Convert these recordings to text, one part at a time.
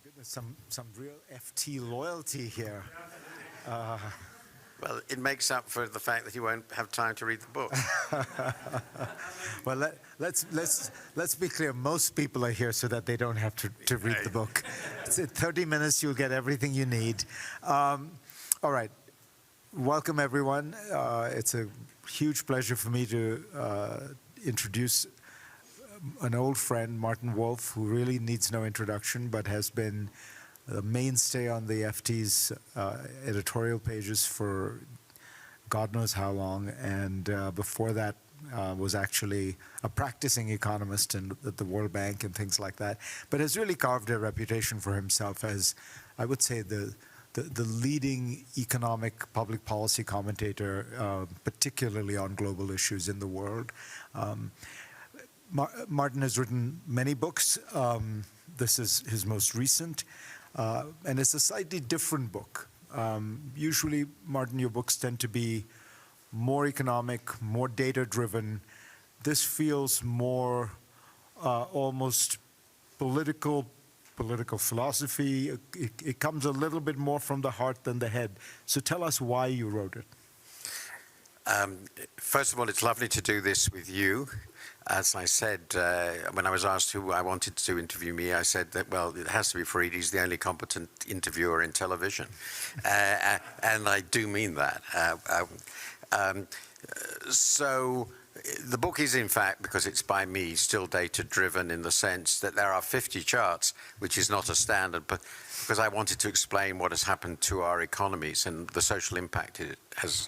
goodness, some real FT loyalty here. Well, it makes up for the fact that you won't have time to read the book. Well, let's be clear. Most people are here so that they don't have to read the book. It's in 30 minutes. You'll get everything you need. All right. Welcome, everyone. It's a huge pleasure for me to introduce an old friend, Martin Wolf, who really needs no introduction, but has been the mainstay on the FT's editorial pages for God knows how long, and before that was actually a practicing economist at the World Bank and things like that, but has really carved a reputation for himself as, I would say, the leading economic public policy commentator, particularly on global issues in the world. Martin has written many books. This is his most recent, and it's a slightly different book. Usually, Martin, your books tend to be more economic, more data-driven. This feels more almost political philosophy. It comes a little bit more from the heart than the head. So tell us why you wrote it. First of all, it's lovely to do this with you. As I said, when I was asked who I wanted to interview me, I said that, well, it has to be Fareed. He's the only competent interviewer in television. And I do mean that. So the book is, in fact, because it's by me, still data-driven in the sense that there are 50 charts, which is not a standard, but because I wanted to explain what has happened to our economies and the social impact it has.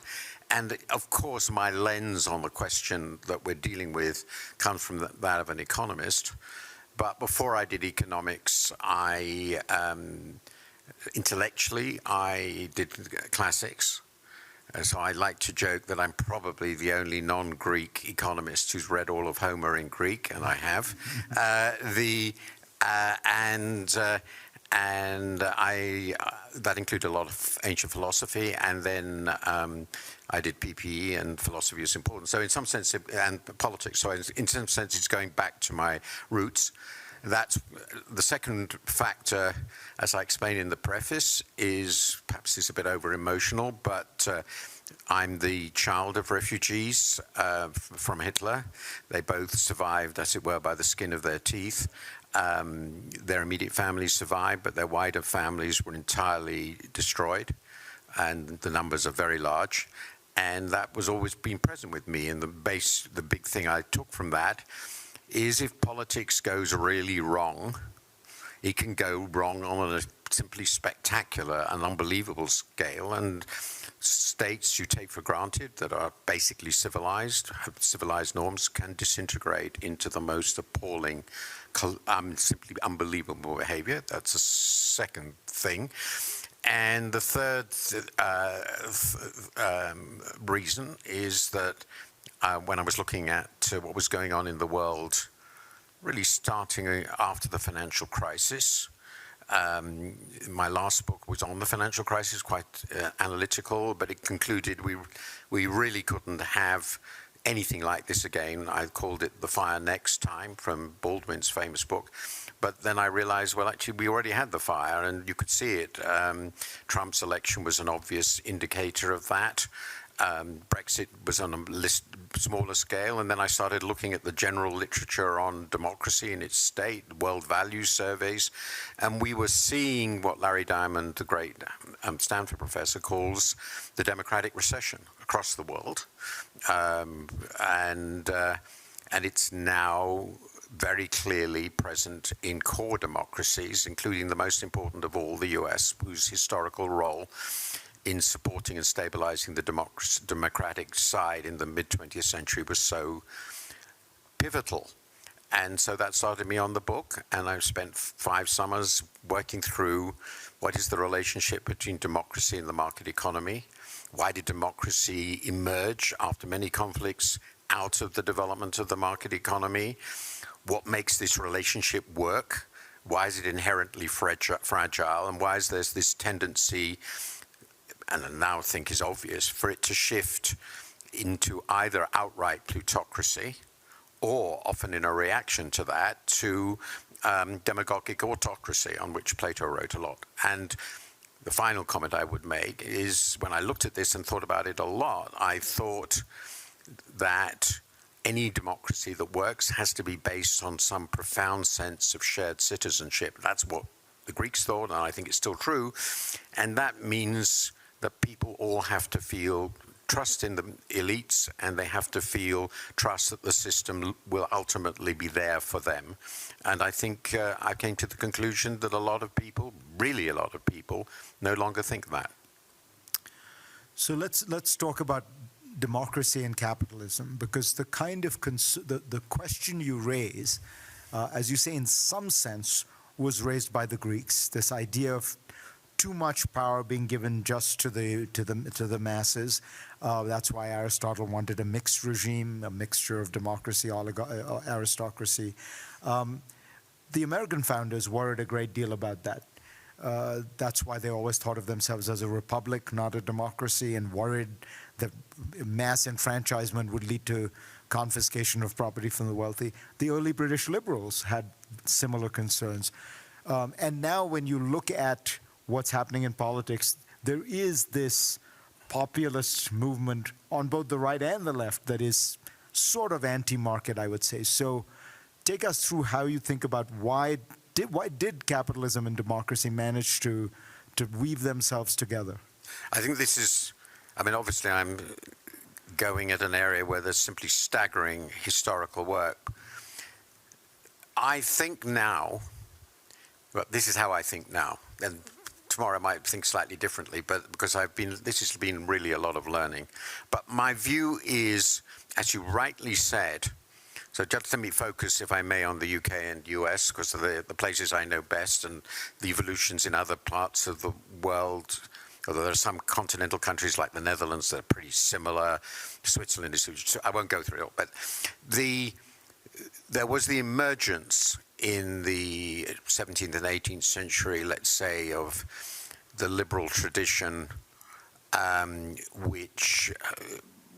And of course, my lens on the question that we're dealing with comes from that of an economist. But before I did economics, intellectually, I did classics. So I like to joke that I'm probably the only non-Greek economist who's read all of Homer in Greek, and I have. That included a lot of ancient philosophy, and then I did PPE, and philosophy is important. So in some sense, and politics. So in some sense, it's going back to my roots. That's the second factor, as I explain in the preface, is perhaps it's a bit over-emotional, but I'm the child of refugees from Hitler. They both survived, as it were, by the skin of their teeth. Their immediate families survived, but their wider families were entirely destroyed, and the numbers are very large. And that was always been present with me. And the big thing I took from that is if politics goes really wrong, it can go wrong on a simply spectacular and unbelievable scale. And states you take for granted that are basically civilized, have civilized norms, can disintegrate into the most appalling, simply unbelievable behavior. That's a second thing. And the third reason is that when I was looking at what was going on in the world, really starting after the financial crisis, my last book was on the financial crisis, quite analytical, but it concluded we really couldn't have anything like this again. I called it The Fire Next Time, from Baldwin's famous book. But then I realized, well, actually, we already had the fire, and you could see it. Trump's election was an obvious indicator of that. Brexit was on a smaller scale, and then I started looking at the general literature on democracy in its state, world values surveys, and we were seeing what Larry Diamond, the great Stanford professor, calls the democratic recession across the world, and it's now very clearly present in core democracies, including the most important of all, the US, whose historical role in supporting and stabilizing the democratic side in the mid-20th century was so pivotal. And so that started me on the book, and I've spent 5 summers working through what is the relationship between democracy and the market economy. Why did democracy emerge after many conflicts out of the development of the market economy? What makes this relationship work? Why is it inherently fragile? And why is there this tendency, and I now think is obvious, for it to shift into either outright plutocracy, or often in a reaction to that, to demagogic autocracy, on which Plato wrote a lot. And the final comment I would make is, when I looked at this and thought about it a lot, I thought that any democracy that works has to be based on some profound sense of shared citizenship. That's what the Greeks thought, and I think it's still true. And that means that people all have to feel trust in the elites, and they have to feel trust that the system will ultimately be there for them. And I think I came to the conclusion that a lot of people, really a lot of people, no longer think that. So let's talk about democracy and capitalism, because the kind of the question you raise, as you say, in some sense, was raised by the Greeks. This idea of too much power being given just to the masses. That's why Aristotle wanted a mixed regime, a mixture of democracy, aristocracy. The American founders worried a great deal about that. That's why they always thought of themselves as a republic, not a democracy, and worried that mass enfranchisement would lead to confiscation of property from the wealthy. The early British liberals had similar concerns. And now when you look at what's happening in politics, there is this populist movement on both the right and the left that is sort of anti-market, I would say. So take us through how you think about why did capitalism and democracy manage to weave themselves together? I think this is, I mean, obviously I'm going at an area where there's simply staggering historical work. I think now, well, this is how I think now, and tomorrow I might think slightly differently, but because this has been really a lot of learning. But my view is, as you rightly said, so just let me focus, if I may, on the UK and US, because they're the places I know best, and the evolutions in other parts of the world, although there are some continental countries like the Netherlands that are pretty similar. Switzerland is, I won't go through it all, but there was the emergence in the 17th and 18th century, let's say, of the liberal tradition, which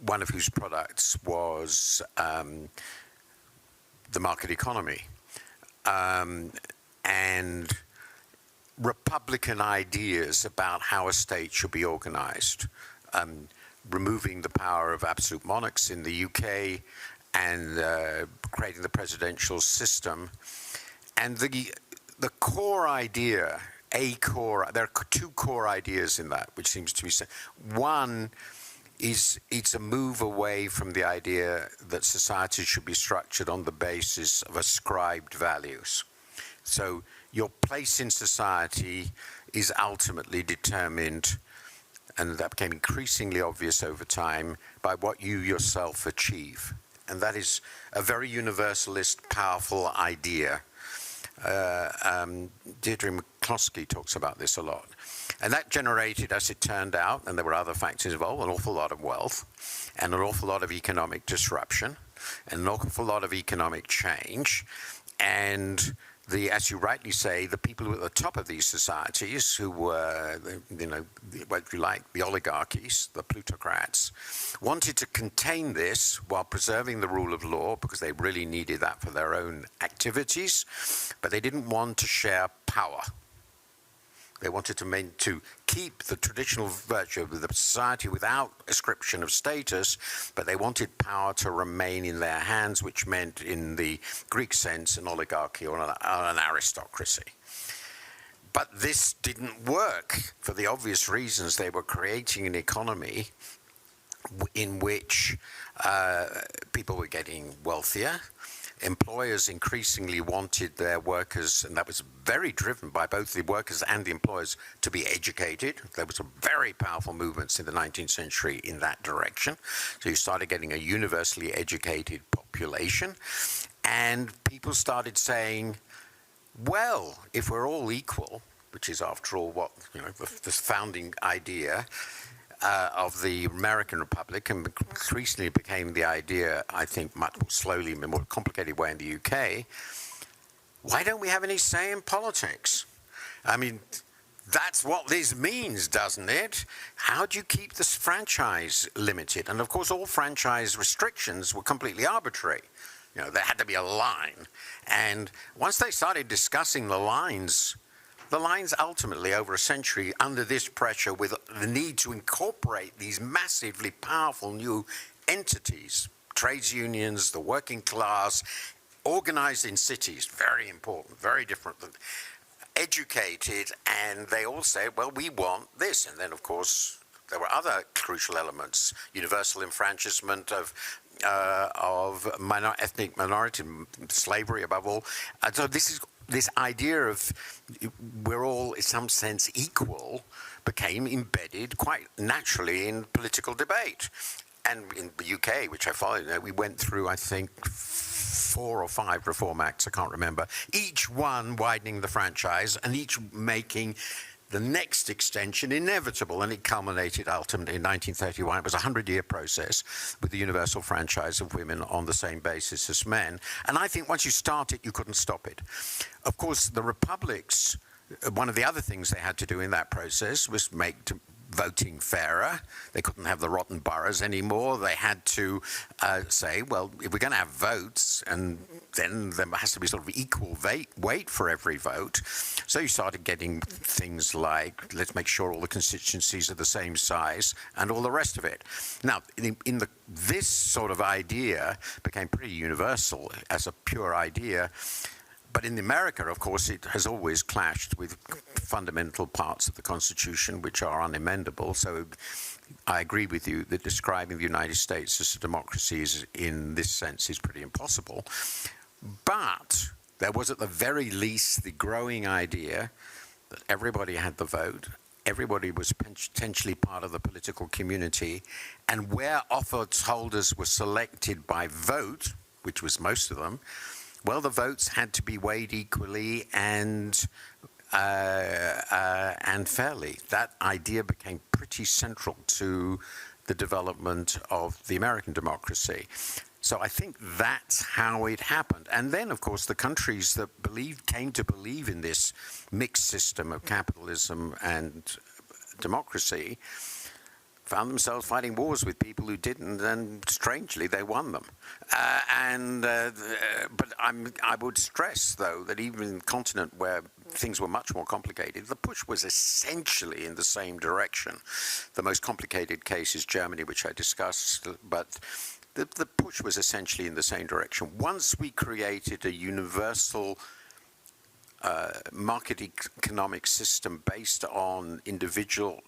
one of whose products was the market economy, and Republican ideas about how a state should be organized, removing the power of absolute monarchs in the UK and creating the presidential system. And the core idea, there are two core ideas in that, which seems to be, one is it's a move away from the idea that society should be structured on the basis of ascribed values. So your place in society is ultimately determined, and that became increasingly obvious over time, by what you yourself achieve. And that is a very universalist, powerful idea. Deirdre McCloskey talks about this a lot. And that generated, as it turned out, and there were other factors involved, an awful lot of wealth, and an awful lot of economic disruption, and an awful lot of economic change. And as you rightly say, the people who were at the top of these societies, who were, what you like, the oligarchies, the plutocrats, wanted to contain this while preserving the rule of law, because they really needed that for their own activities, but they didn't want to share power. They wanted to keep the traditional virtue of the society without ascription of status, but they wanted power to remain in their hands, which meant, in the Greek sense, an oligarchy or an aristocracy. But this didn't work for the obvious reasons. They were creating an economy in which people were getting wealthier. Employers increasingly wanted their workers, and that was very driven by both the workers and the employers, to be educated. There was a very powerful movements in the 19th century in that direction. So you started getting a universally educated population, and people started saying, well, if we're all equal, which is after all what, the founding idea of the American Republic, and increasingly became the idea, I think, much more slowly, in a more complicated way in the UK, why don't we have any say in politics? I mean, that's what this means, doesn't it? How do you keep this franchise limited? And of course, all franchise restrictions were completely arbitrary. You know, there had to be a line. And once they started discussing the lines ultimately over a century under this pressure with the need to incorporate these massively powerful new entities, trades unions, the working class, organized in cities, very important, very different than educated, and they all say, well, we want this. And then, of course, there were other crucial elements, universal enfranchisement of ethnic minority, slavery above all. And so this idea of we're all, in some sense, equal became embedded quite naturally in political debate. And in the UK, which I followed, we went through, I think, 4 or 5 reform acts, I can't remember, each one widening the franchise and each making the next extension inevitable, and it culminated ultimately in 1931. It was a 100-year process with the universal franchise of women on the same basis as men. And I think once you start it, you couldn't stop it. Of course, the republics, one of the other things they had to do in that process was make voting fairer. They couldn't have the rotten boroughs anymore. They had to say, well, if we're going to have votes, and then there has to be sort of equal weight for every vote. So you started getting things like, let's make sure all the constituencies are the same size and all the rest of it. Now, this sort of idea became pretty universal as a pure idea. But in America, of course, it has always clashed with fundamental parts of the Constitution, which are unamendable. So I agree with you that describing the United States as a democracy in this sense is pretty impossible. But there was at the very least the growing idea that everybody had the vote, everybody was potentially part of the political community, and where office holders were selected by vote, which was most of them, well, the votes had to be weighed equally and fairly. That idea became pretty central to the development of the American democracy. So I think that's how it happened. And then, of course, the countries that came to believe in this mixed system of capitalism and democracy found themselves fighting wars with people who didn't, and strangely, they won them. But I would stress, though, that even in a continent where things were much more complicated, the push was essentially in the same direction. The most complicated case is Germany, which I discussed, but the push was essentially in the same direction. Once we created a universal market economic system based on individual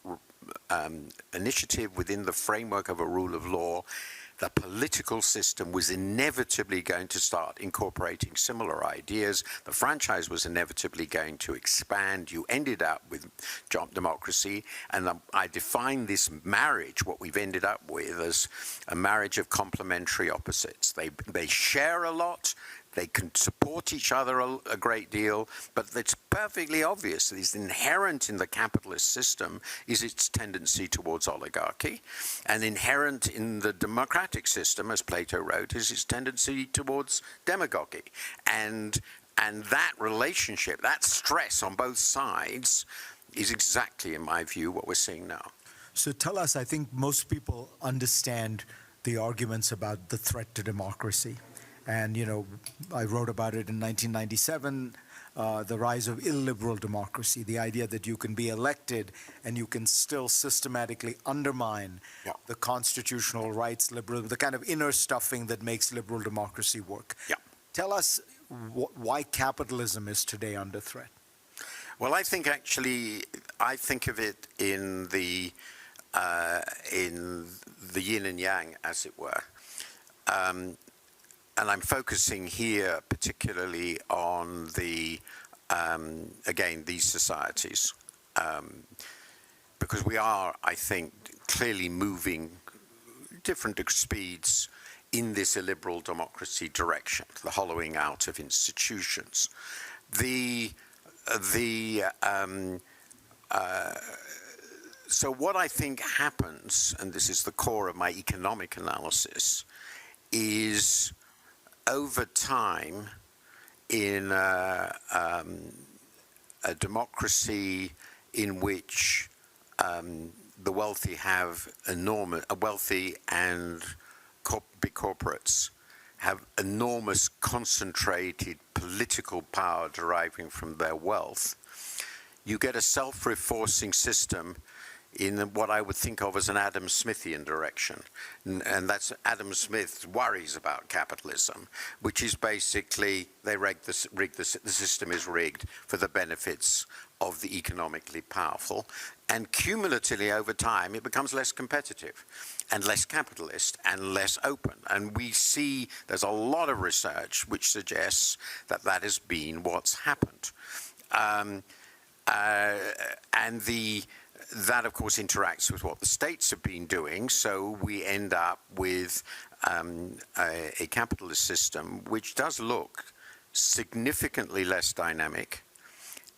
initiative within the framework of a rule of law, the political system was inevitably going to start incorporating similar ideas. The franchise was inevitably going to expand. You ended up with democracy, and I define this marriage, what we've ended up with, as a marriage of complementary opposites. They share a lot. They can support each other a great deal, but it's perfectly obvious that it's inherent in the capitalist system is its tendency towards oligarchy, and inherent in the democratic system, as Plato wrote, is its tendency towards demagogy. And that relationship, that stress on both sides, is exactly, in my view, what we're seeing now. So tell us, I think most people understand the arguments about the threat to democracy. And, you know, I wrote about it in 1997, the rise of illiberal democracy, the idea that you can be elected and you can still systematically undermine the constitutional rights, the kind of inner stuffing that makes liberal democracy work. Tell us why capitalism is today under threat. Well, I think actually, I think of it in the yin and yang, as it were. And I'm focusing here particularly on again, these societies, because we are, I think, clearly moving different speeds in this illiberal democracy direction, the hollowing out of institutions. So what I think happens, and this is the core of my economic analysis, is over time, in a democracy in which the wealthy have wealthy and big corporates have enormous concentrated political power deriving from their wealth, you get a self-reinforcing system in what I would think of as an Adam Smithian direction. And that's Adam Smith's worries about capitalism, which is basically the system is rigged for the benefits of the economically powerful. And cumulatively over time, it becomes less competitive and less capitalist and less open. And we see there's a lot of research which suggests that that has been what's happened. That, of course, interacts with what the states have been doing, so we end up with a capitalist system which does look significantly less dynamic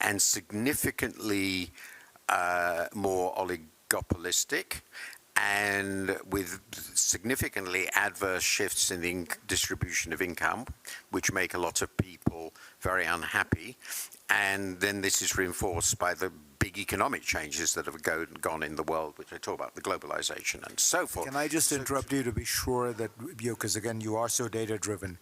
and significantly more oligopolistic, and with significantly adverse shifts in the distribution of income, which make a lot of people very unhappy. And then this is reinforced by the big economic changes that have gone in the world, which I talk about, the globalization and so forth. Can I just interrupt you to be sure that, because again, you are so data-driven.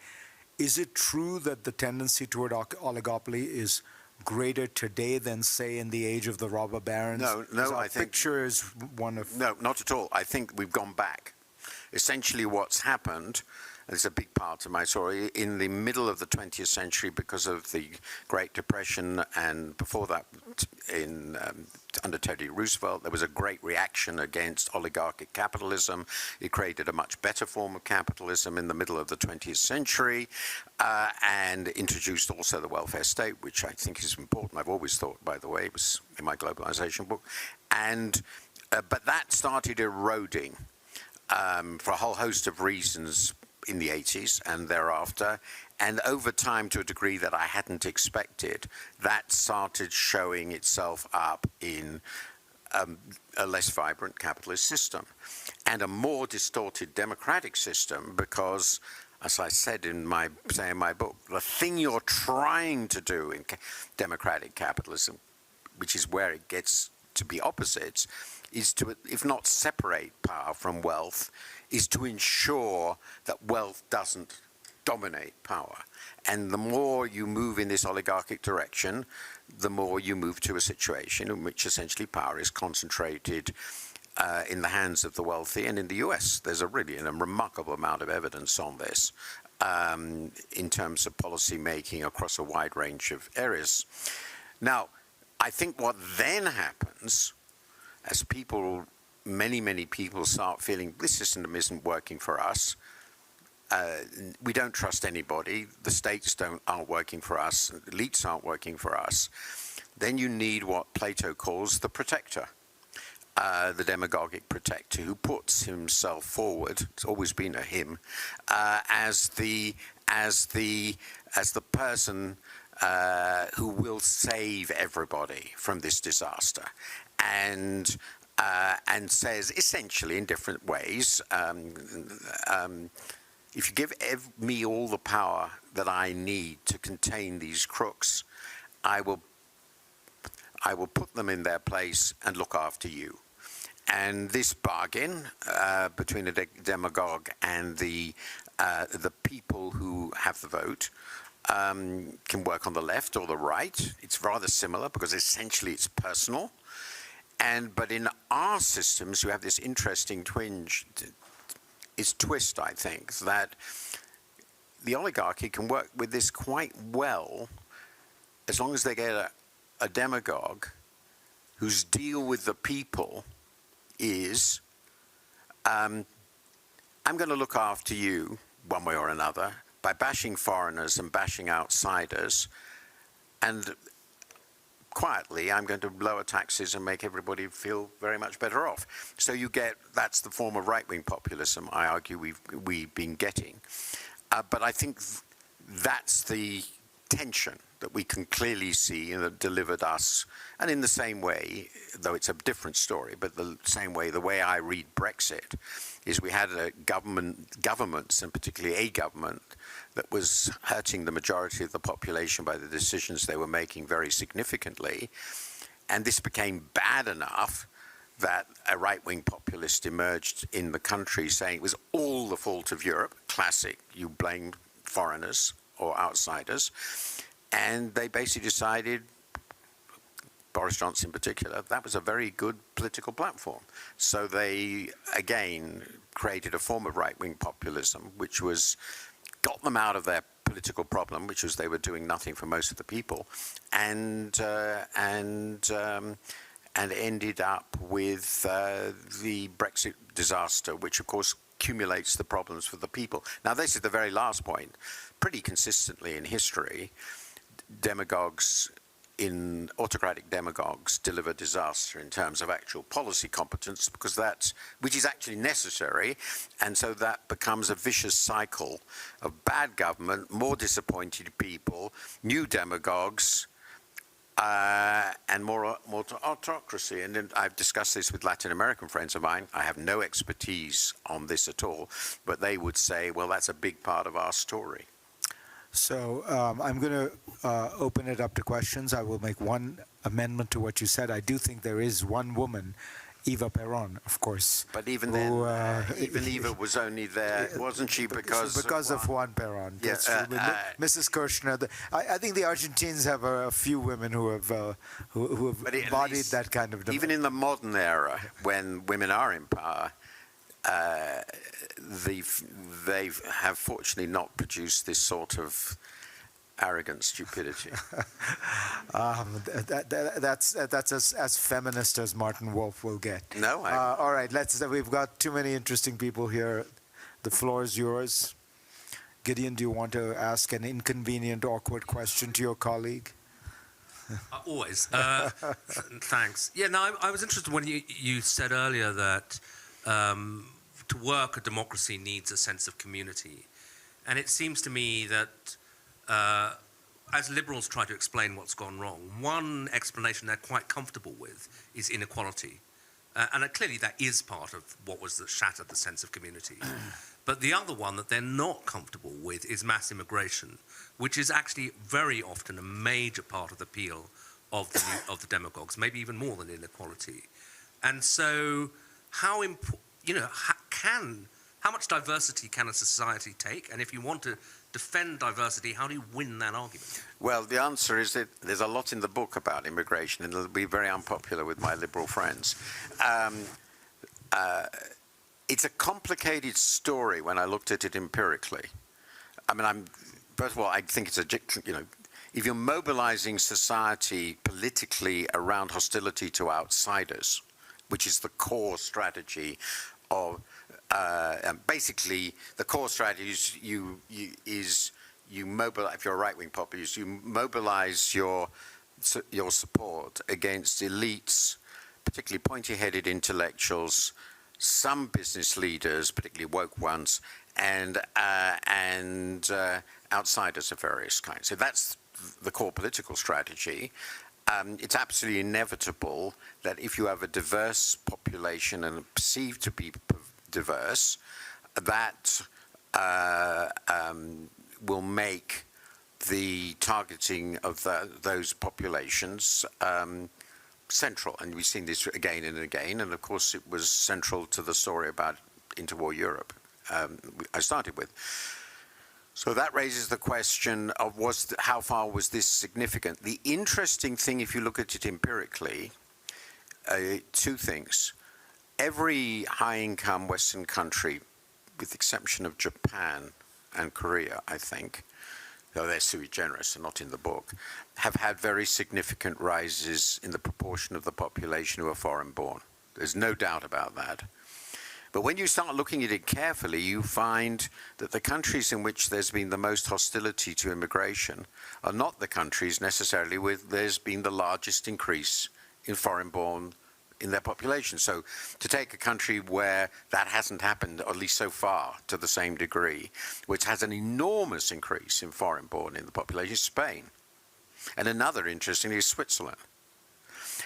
Is it true that the tendency toward oligopoly is greater today than, say, in the age of the robber barons? No, I think... picture is one of... No, not at all. I think we've gone back. Essentially what's happened, and it's a big part of my story, in the middle of the 20th century, because of the Great Depression, and before that, under Teddy Roosevelt, there was a great reaction against oligarchic capitalism. It created a much better form of capitalism in the middle of the 20th century, and introduced also the welfare state, which I think is important. I've always thought, by the way, it was in my globalization book. And but that started eroding for a whole host of reasons in the 80s and thereafter, and over time, to a degree that I hadn't expected, that started showing itself up in a less vibrant capitalist system and a more distorted democratic system, because, as I said in my book, the thing you're trying to do in democratic capitalism, which is where it gets to be opposites, is to, if not separate power from wealth, is to ensure that wealth doesn't dominate power. And the more you move in this oligarchic direction, the more you move to a situation in which essentially power is concentrated in the hands of the wealthy. And in the US, there's a remarkable amount of evidence on this in terms of policy making across a wide range of areas. Now, I think what then happens, as many people start feeling this system isn't working for us, we don't trust anybody, the states aren't working for us, elites aren't working for us, then you need what Plato calls the protector, the demagogic protector, who puts himself forward, it's always been a him, as the person who will save everybody from this disaster, and says essentially in different ways, if you give me all the power that I need to contain these crooks, I will put them in their place and look after you. And this bargain between a demagogue and the people who have the vote can work on the left or the right. It's rather similar because essentially it's personal. But in our systems, you have this interesting twist, I think, that the oligarchy can work with this quite well as long as they get a demagogue whose deal with the people is, I'm going to look after you one way or another by bashing foreigners and bashing outsiders, and quietly, I'm going to lower taxes and make everybody feel very much better off. So you get, that's the form of right-wing populism, I argue, we've been getting. But I think that's the tension that we can clearly see and that delivered us, and in the same way, though it's a different story, but the same way, the way I read Brexit is we had a governments, and particularly a government, that was hurting the majority of the population by the decisions they were making very significantly. And this became bad enough that a right-wing populist emerged in the country saying it was all the fault of Europe. Classic, you blame foreigners or outsiders. And they basically decided, Boris Johnson in particular, that was a very good political platform. So they, again, created a form of right-wing populism, which got them out of their political problem, which was they were doing nothing for most of the people, and ended up with the Brexit disaster, which of course accumulates the problems for the people. Now, this is the very last point. Pretty consistently in history, autocratic demagogues deliver disaster in terms of actual policy competence, because which is actually necessary, and so that becomes a vicious cycle of bad government, more disappointed people, new demagogues, and more to autocracy. And then I've discussed this with Latin American friends of mine. I have no expertise on this at all, but they would say, well, that's a big part of our story. So I'm going to open it up to questions. I will make one amendment to what you said. I do think there is one woman, Eva Perón, of course. But even then, even Eva was only there, wasn't she, because of Juan Perón. Yeah, That's true. Mrs. Kirchner. I think the Argentines have a few women who have embodied that kind of. Even in the modern era, when women are in power, they have fortunately not produced this sort of arrogant stupidity. That's as feminist as Martin Wolf will get. No. All right, we've got too many interesting people here. The floor is yours. Gideon, do you want to ask an inconvenient, awkward question to your colleague? Always. Thanks. Yeah, no, I was interested when you said earlier that to work, a democracy needs a sense of community. And it seems to me that as liberals try to explain what's gone wrong, one explanation they're quite comfortable with is inequality. And clearly that is part of what was that shattered the sense of community. But the other one that they're not comfortable with is mass immigration, which is actually very often a major part of the appeal of the demagogues, maybe even more than inequality. And so how much diversity can a society take? And if you want to defend diversity, how do you win that argument? Well, the answer is that there's a lot in the book about immigration, and it'll be very unpopular with my liberal friends. It's a complicated story when I looked at it empirically. I mean, first of all, I think it's if you're mobilizing society politically around hostility to outsiders, which is the core strategy of, basically, the core strategy is you mobilize, if you're a right-wing populist, you mobilize your support against elites, particularly pointy-headed intellectuals, some business leaders, particularly woke ones, and outsiders of various kinds. So that's the core political strategy. It's absolutely inevitable that if you have a diverse population and perceived to be diverse, that will make the targeting of those populations central. And we've seen this again and again. And of course, it was central to the story about interwar Europe I started with. So that raises the question of how far was this significant? The interesting thing, if you look at it empirically, two things. Every high-income Western country, with the exception of Japan and Korea, I think, though they're sui generis and not in the book, have had very significant rises in the proportion of the population who are foreign-born. There's no doubt about that. But when you start looking at it carefully, you find that the countries in which there's been the most hostility to immigration are not the countries necessarily where there's been the largest increase in foreign-born in their population. So to take a country where that hasn't happened, or at least so far, to the same degree, which has an enormous increase in foreign-born in the population, is Spain. And another, interestingly, is Switzerland.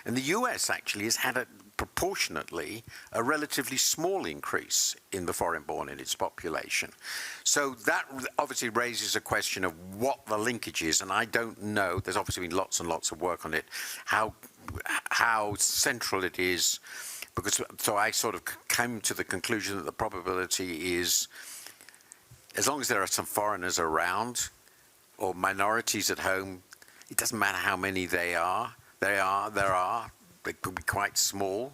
And the US actually has had proportionately a relatively small increase in the foreign-born in its population. So that obviously raises a question of what the linkage is, and I don't know, there's obviously been lots and lots of work on it, how central it is So I sort of came to the conclusion that the probability is, as long as there are some foreigners around or minorities at home, it doesn't matter how many there are, they could be quite small,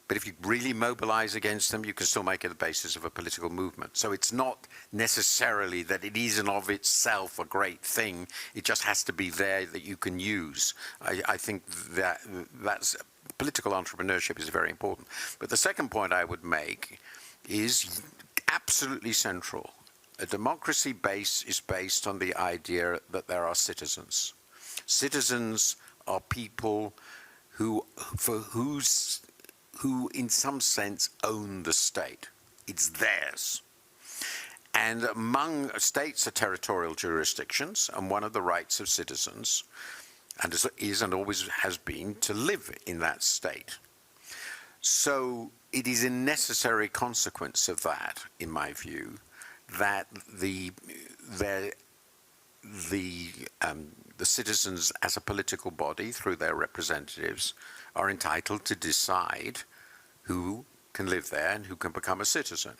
but if you really mobilize against them, you can still make it the basis of a political movement. So it's not necessarily that it is and of itself a great thing, it just has to be there that you can use. I think that's political entrepreneurship is very important. But the second point I would make is absolutely central. A democracy base is based on the idea that there are citizens. Citizens are people who in some sense own the state. It's theirs. And among states are territorial jurisdictions, and one of the rights of citizens is and always has been to live in that state. So it is a necessary consequence of that, in my view, that the citizens as a political body, through their representatives, are entitled to decide who can live there and who can become a citizen.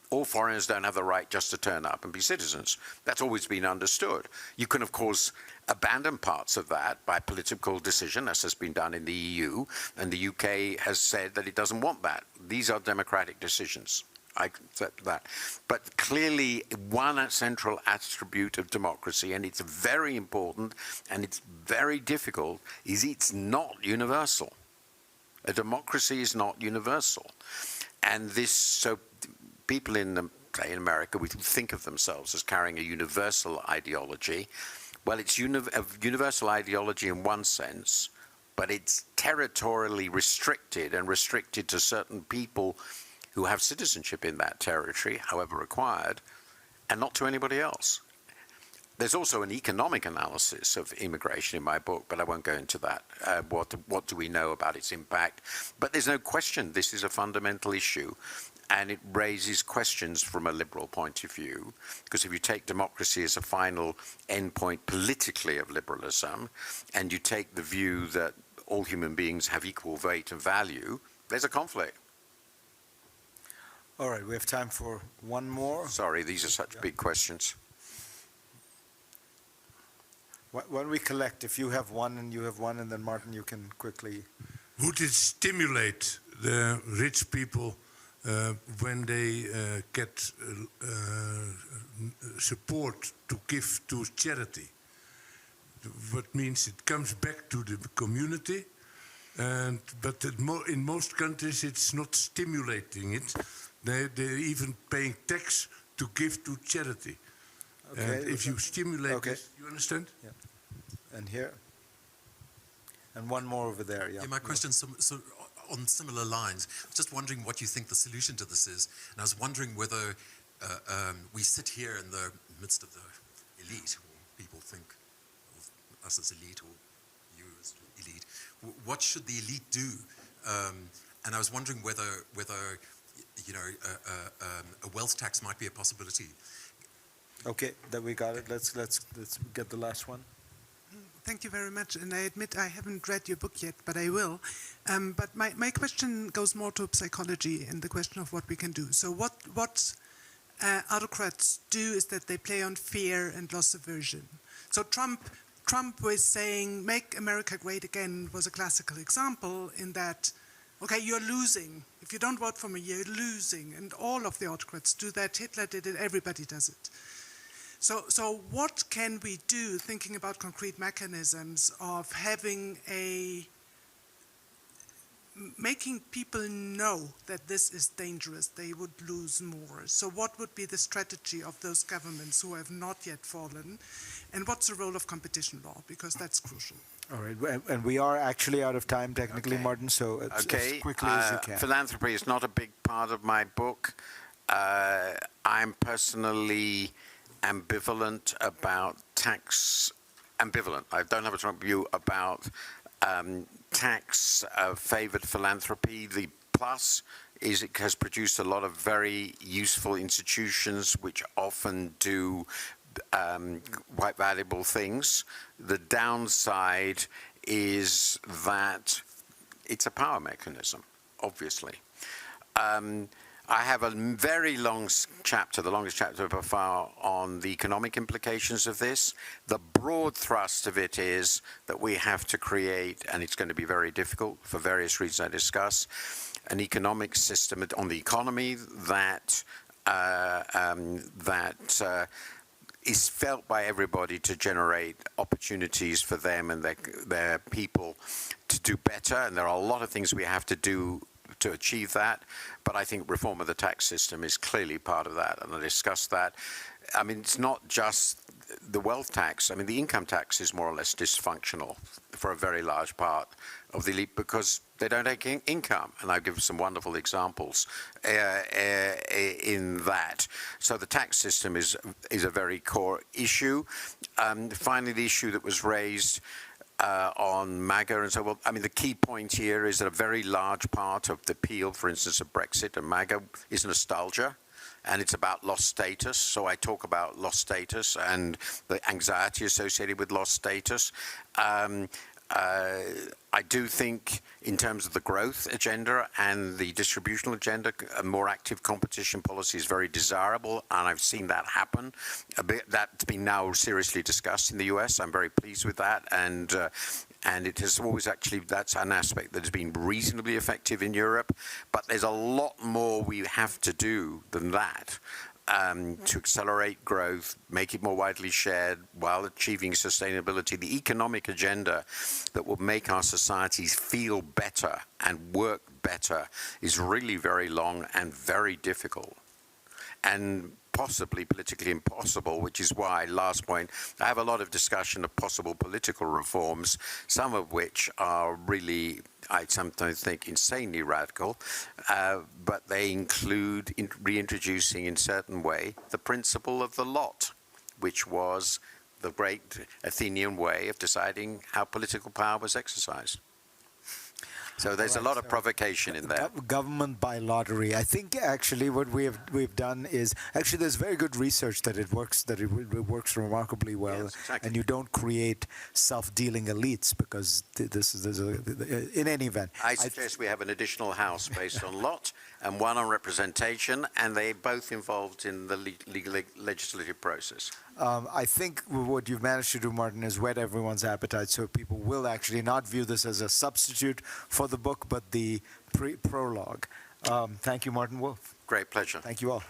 All foreigners don't have the right just to turn up and be citizens. That's always been understood. You can, of course, abandon parts of that by political decision, as has been done in the EU, and the UK has said that it doesn't want that. These are democratic decisions. I accept that. But clearly, one central attribute of democracy, and it's very important and it's very difficult, is it's not universal. A democracy is not universal. And so people say in America, we think of themselves as carrying a universal ideology. Well, it's a universal ideology in one sense, but it's territorially restricted and restricted to certain people who have citizenship in that territory, however required, and not to anybody else. There's also an economic analysis of immigration in my book, but I won't go into that. What do we know about its impact? But there's no question this is a fundamental issue, and it raises questions from a liberal point of view, because if you take democracy as a final endpoint politically of liberalism, and you take the view that all human beings have equal weight and value, there's a conflict. All right, we have time for one more. Sorry, these are such big questions. Why don't we collect? If you have one and you have one, and then Martin, you can quickly. Would it stimulate the rich people when they get support to give to charity? What means it comes back to the community, but in most countries it's not stimulating it. They're even paying tax to give to charity. Okay. And if you stimulate this, you understand? Yeah. And here. And one more over there, yeah. Yeah, my question's so on similar lines. I was just wondering what you think the solution to this is. And I was wondering whether we sit here in the midst of the elite, or people think of us as elite, or you as elite. What should the elite do? And I was wondering whether a wealth tax might be a possibility. Okay, that we got it. Let's get the last one. Thank you very much, and I admit I haven't read your book yet, but I will. But my question goes more to psychology and the question of what we can do. So what autocrats do is that they play on fear and loss aversion. So Trump was saying, "Make America great again," was a classical example in that, okay, you're losing. If you don't vote for me, you're losing. And all of the autocrats do that. Hitler did it. Everybody does it. So what can we do, thinking about concrete mechanisms of making people know that this is dangerous, they would lose more. So what would be the strategy of those governments who have not yet fallen? And what's the role of competition law? Because that's crucial. All right, and we are actually out of time technically, Okay. Martin, so as quickly as you can. Philanthropy is not a big part of my book. I'm personally ambivalent about tax. Ambivalent. I don't have a strong view about tax-favored philanthropy. The plus is it has produced a lot of very useful institutions which often do quite valuable things. The downside is that it's a power mechanism, obviously. I have a very long chapter, the longest chapter by far, on the economic implications of this. The broad thrust of it is that we have to create, and it's going to be very difficult for various reasons I discuss, an economic system on the economy that is felt by everybody to generate opportunities for them and their people to do better. And there are a lot of things we have to do to achieve that, but I think reform of the tax system is clearly part of that, and I discussed that. I mean, it's not just the wealth tax. I mean, the income tax is more or less dysfunctional for a very large part of the elite because they don't take income, and I'll give some wonderful examples in that. So the tax system is a very core issue. Finally, the issue that was raised on MAGA and so on. I mean, the key point here is that a very large part of the appeal, for instance, of Brexit and MAGA is nostalgia, and it's about lost status. So I talk about lost status and the anxiety associated with lost status. I do think in terms of the growth agenda and the distributional agenda, a more active competition policy is very desirable, and I've seen that happen. That's been now seriously discussed in the US. I'm very pleased with that, and it has always actually, that's an aspect that has been reasonably effective in Europe, but there's a lot more we have to do than that. To accelerate growth, make it more widely shared while achieving sustainability. The economic agenda that will make our societies feel better and work better is really very long and very difficult, and possibly politically impossible, which is why, last point, I have a lot of discussion of possible political reforms, some of which are really, I sometimes think, insanely radical, but they include reintroducing in certain way the principle of the lot, which was the great Athenian way of deciding how political power was exercised. So there's a lot of provocation in there. Government by lottery. I think actually what we've done is actually there's very good research that it works remarkably well, Yes, exactly. and you don't create self-dealing elites because in any event. I suggest we have an additional house based on lot and one on representation, and they both involved in the legislative process. I think what you've managed to do, Martin, is whet everyone's appetite so people will actually not view this as a substitute for the book, but the prologue. Thank you, Martin Wolf. Great pleasure. Thank you all.